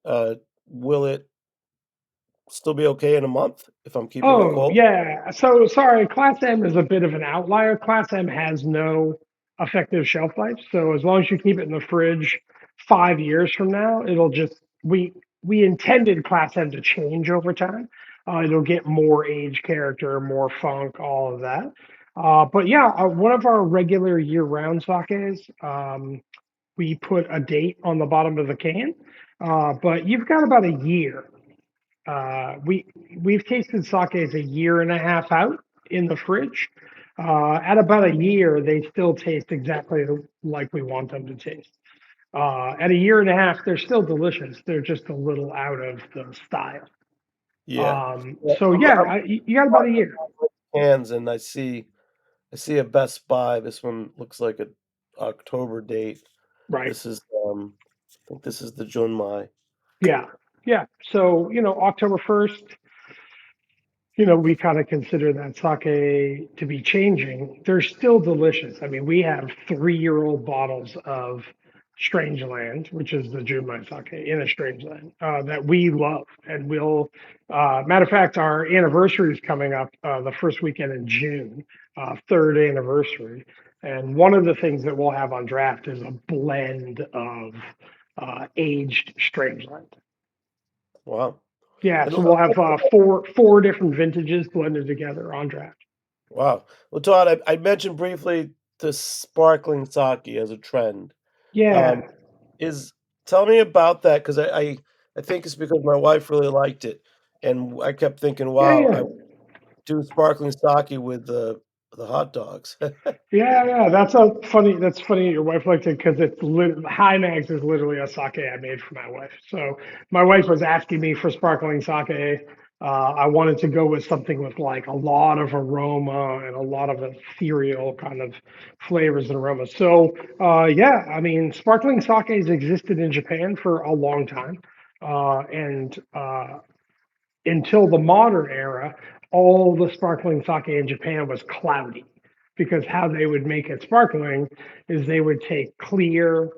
Uh, will it still be okay in a month if I'm keeping it Oh, cold? yeah. So sorry, Class M is a bit of an outlier. Class M has no effective shelf life. So as long as you keep it in the fridge 5 years from now, it'll just we intended Class M to change over time. It'll get more age character, more funk, all of that. But yeah, one of our regular year-round sakes, we put a date on the bottom of the can. But you've got about a year we've tasted sakes a year and a half out in the fridge. At about a year, they still taste exactly like we want them to taste. At a year and a half, they're still delicious. They're just a little out of the style. Yeah. Yeah, So yeah, you got about a year. cans, and I see a Best Buy. This one looks like a October date. Right. This is I think this is the Junmai. Yeah. Yeah. So, October 1st, we kind of consider that sake to be changing. They're still delicious. I mean, we have 3-year-old bottles of Strange Land, which is the Junmai sake in a Strange Land, that we love. And matter of fact, our anniversary is coming up the first weekend in June, third anniversary. And one of the things that we'll have on draft is a blend of aged Strange Land. Wow. Yeah, And so we'll have four different vintages blended together on draft. wow. Well, Todd, I mentioned briefly the sparkling sake as a trend. Yeah, Um, Tell me about that because I think it's because my wife really liked it, and I kept thinking, yeah, wow, yeah, I do sparkling sake with the hot dogs. yeah. That's funny. Your wife liked it because High Mags is literally a sake I made for my wife. So my wife was asking me for sparkling sake. I wanted to go with something with like a lot of aroma and a lot of ethereal kind of flavors and aromas. So yeah, I mean, sparkling sake has existed in Japan for a long time, and until the modern era, all the sparkling sake in Japan was cloudy because how they would make it sparkling is they would take clear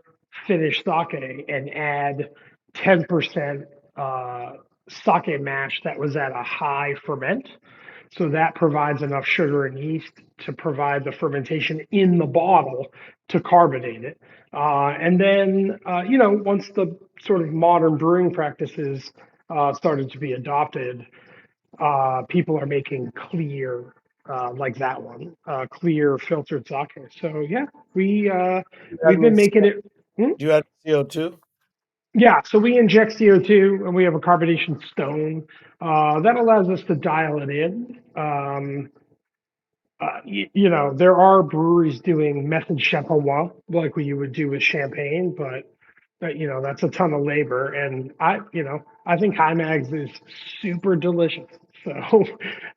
finished sake and add 10% sake mash that was at a high ferment. So that provides enough sugar and yeast to provide the fermentation in the bottle to carbonate it. And then, once the sort of modern brewing practices started to be adopted, people are making clear, like that one, clear filtered sake. So yeah, we've been making it. Do you add CO2? Yeah, so we inject CO2 and we have a carbonation stone that allows us to dial it in. There are breweries doing method champenois like what you would do with champagne, but that's a ton of labor. And I think Hymags is super delicious. So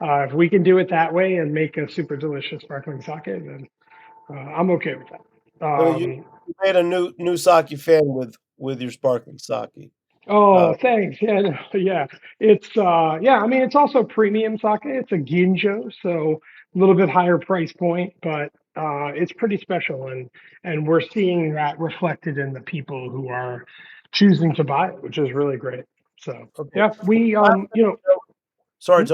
if we can do it that way and make a super delicious sparkling sake, then I'm okay with that. I mean, you made a new sake fan with your sparkling sake. Oh, thanks. Yeah, no, yeah. It's I mean it's also premium sake. It's a ginjo, so a little bit higher price point, but it's pretty special and we're seeing that reflected in the people who are choosing to buy it, which is really great. So, Okay. yeah, we Sorry,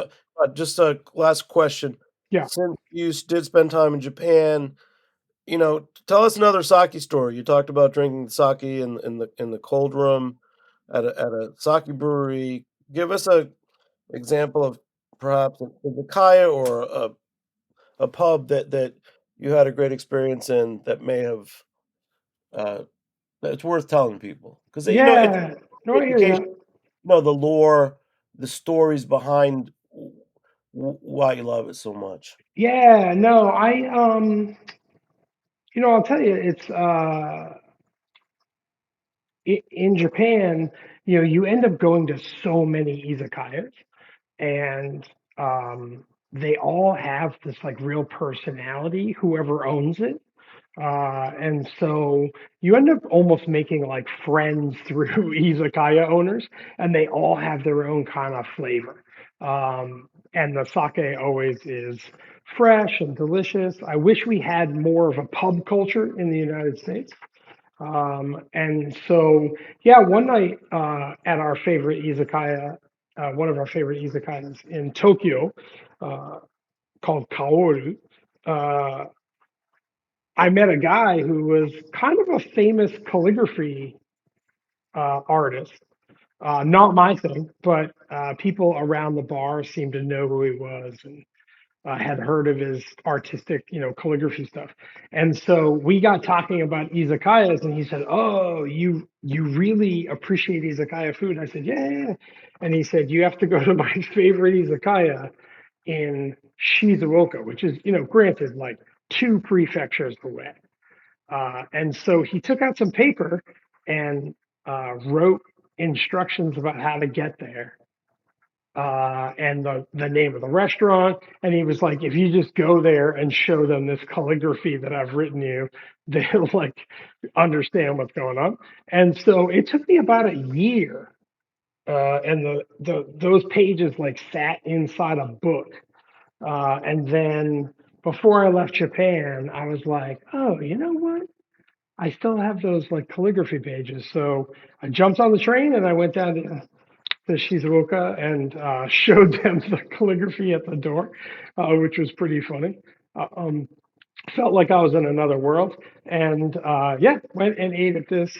just a last question. Yeah. Since you did spend time in Japan, tell us another sake story. You talked about drinking sake in the cold room at a sake brewery. Give us a example of perhaps an izakaya or a pub that you had a great experience in that may have that's worth telling people because Yeah. No, I in hear case you. the lore, the stories behind why you love it so much. Yeah, no, I'll tell you, it's in Japan, you end up going to so many izakayas, and they all have this like real personality, whoever owns it. And so you end up almost making like friends through izakaya owners, and they all have their own kind of flavor. And the sake always is fresh and delicious. I wish we had more of a pub culture in the United States. And so, yeah, one night at our favorite izakaya, one of our favorite izakayas in Tokyo, uh, called Kaoru, uh, I met a guy who was kind of a famous calligraphy artist. Not my thing, but people around the bar seemed to know who he was and had heard of his artistic, calligraphy stuff. And so we got talking about izakayas, and he said, "Oh, you really appreciate izakaya food?" I said, "Yeah, yeah, yeah." And he said, "You have to go to my favorite izakaya in Shizuoka, which is, granted, like 2 prefectures away." And so he took out some paper and wrote instructions about how to get there and the name of the restaurant. And he was like, if you just go there and show them this calligraphy that I've written you, they'll like understand what's going on. And so it took me about a year. And those pages like sat inside a book. And then before I left Japan, I was like, oh, you know what? I still have those like calligraphy pages. So I jumped on the train and I went down to Shizuoka and showed them the calligraphy at the door, which was pretty funny. Uh, um, Felt like I was in another world. And yeah, went and ate at this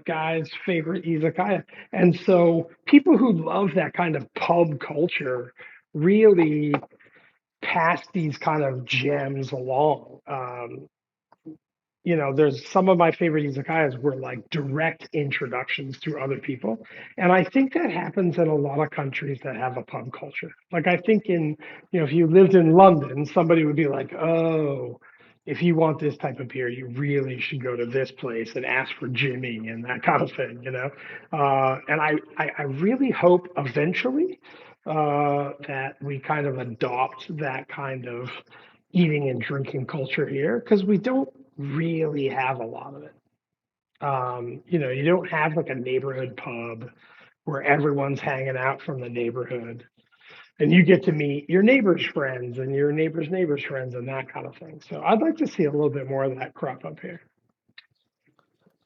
guy's favorite izakaya. And so people who love that kind of pub culture really pass these kind of gems along. There's some of my favorite izakayas were like direct introductions to other people. And I think that happens in a lot of countries that have a pub culture. Like I think if you lived in London, somebody would be like, oh, if you want this type of beer, you really should go to this place and ask for Jimmy and that kind of thing. And I really hope eventually that we kind of adopt that kind of eating and drinking culture here because we don't really have a lot of it. You don't have like a neighborhood pub where everyone's hanging out from the neighborhood and you get to meet your neighbor's friends and your neighbor's friends and that kind of thing. So I'd like to see a little bit more of that crop up here.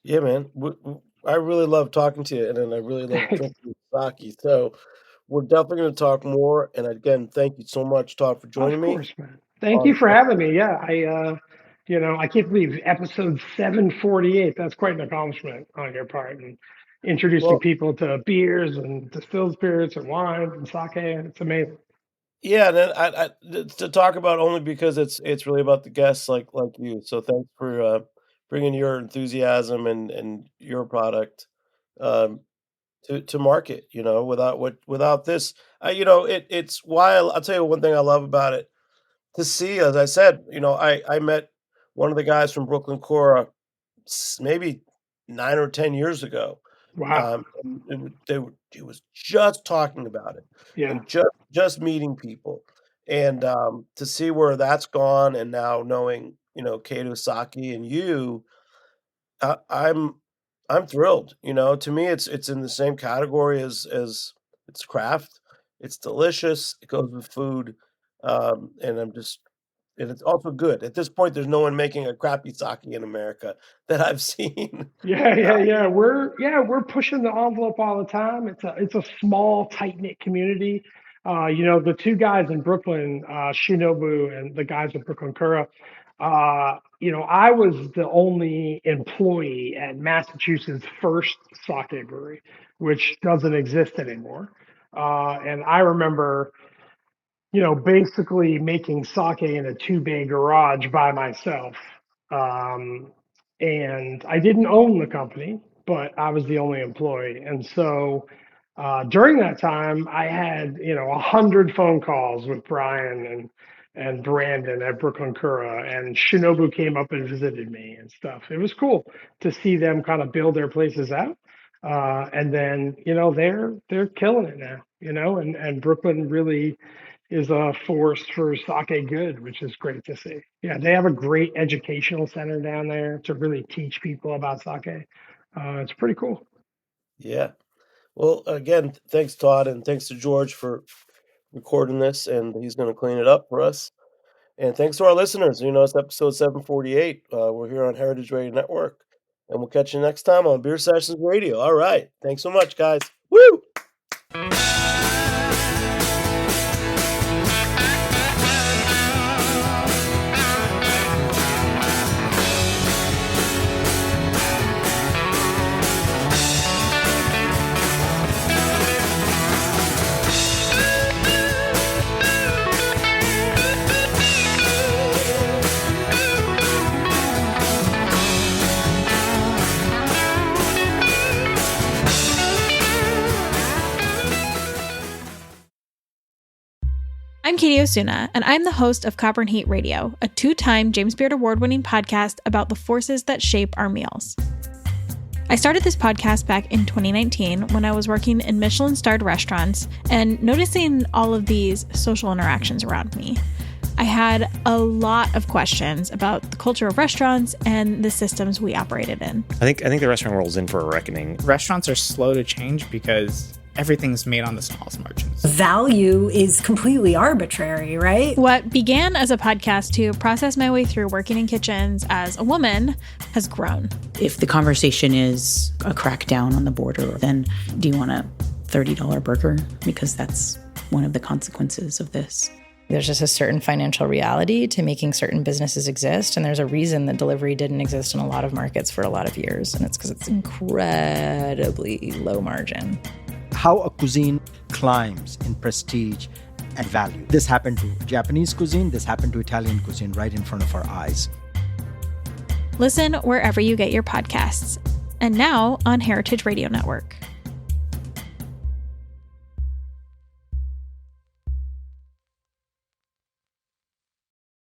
Yeah, man. I really love talking to you, and then I really love drinking sake. So we're definitely going to talk more. And again, thank you so much, Todd, for joining me. Of course, man. Thank you for having me. Yeah, I can't believe episode 748. That's quite an accomplishment on your part, and introducing people to beers and distilled spirits and wines and sake. It's amazing. Yeah, and then to talk about only because it's really about the guests like you. So thanks for bringing your enthusiasm and your product um, to market. Without this, it's why I'll tell you one thing I love about it. To see, as I said, I met one of the guys from Brooklyn Cora maybe 9 or 10 years ago. Wow. He was just talking about it Yeah. and just meeting people. And to see where that's gone and now knowing, Kato Saki and you, I, I'm thrilled. To me it's in the same category as it's craft. It's delicious. It goes with food. And it's also good. At this point, there's no one making a crappy sake in America that I've seen. Yeah. We're pushing the envelope all the time. It's a small, tight knit community. The two guys in Brooklyn, Shinobu, and the guys in Brooklyn Kura. I was the only employee at Massachusetts' first sake brewery, which doesn't exist anymore. And I remember basically making sake in a 2-bay garage by myself. Um, and I didn't own the company, but I was the only employee. And so during that time, I had 100 phone calls with Brian and Brandon at Brooklyn Kura, and Shinobu came up and visited me and stuff. It was cool to see them kind of build their places out. And then they're killing it now, and Brooklyn really is a force for sake good, which is great to see. Yeah, they have a great educational center down there to really teach people about sake. It's pretty cool. Yeah. Well, again, thanks, Todd, and thanks to George for recording this, and he's going to clean it up for us. And thanks to our listeners. It's episode 748. We're here on Heritage Radio Network, and we'll catch you next time on Beer Sessions Radio. All right. Thanks so much, guys. Woo! I'm Katie Osuna, and I'm the host of Copper and Heat Radio, a 2-time James Beard Award-winning podcast about the forces that shape our meals. I started this podcast back in 2019 when I was working in Michelin-starred restaurants and noticing all of these social interactions around me. I had a lot of questions about the culture of restaurants and the systems we operated in. I think the restaurant world's in for a reckoning. Restaurants are slow to change because everything's made on the smallest margins. Value is completely arbitrary, right? What began as a podcast to process my way through working in kitchens as a woman has grown. If the conversation is a crackdown on the border, then do you want a $30 burger? Because that's one of the consequences of this. There's just a certain financial reality to making certain businesses exist. And there's a reason that delivery didn't exist in a lot of markets for a lot of years. And it's because it's incredibly low margin. How a cuisine climbs in prestige and value. This happened to Japanese cuisine, this happened to Italian cuisine right in front of our eyes. Listen wherever you get your podcasts. And now on Heritage Radio Network.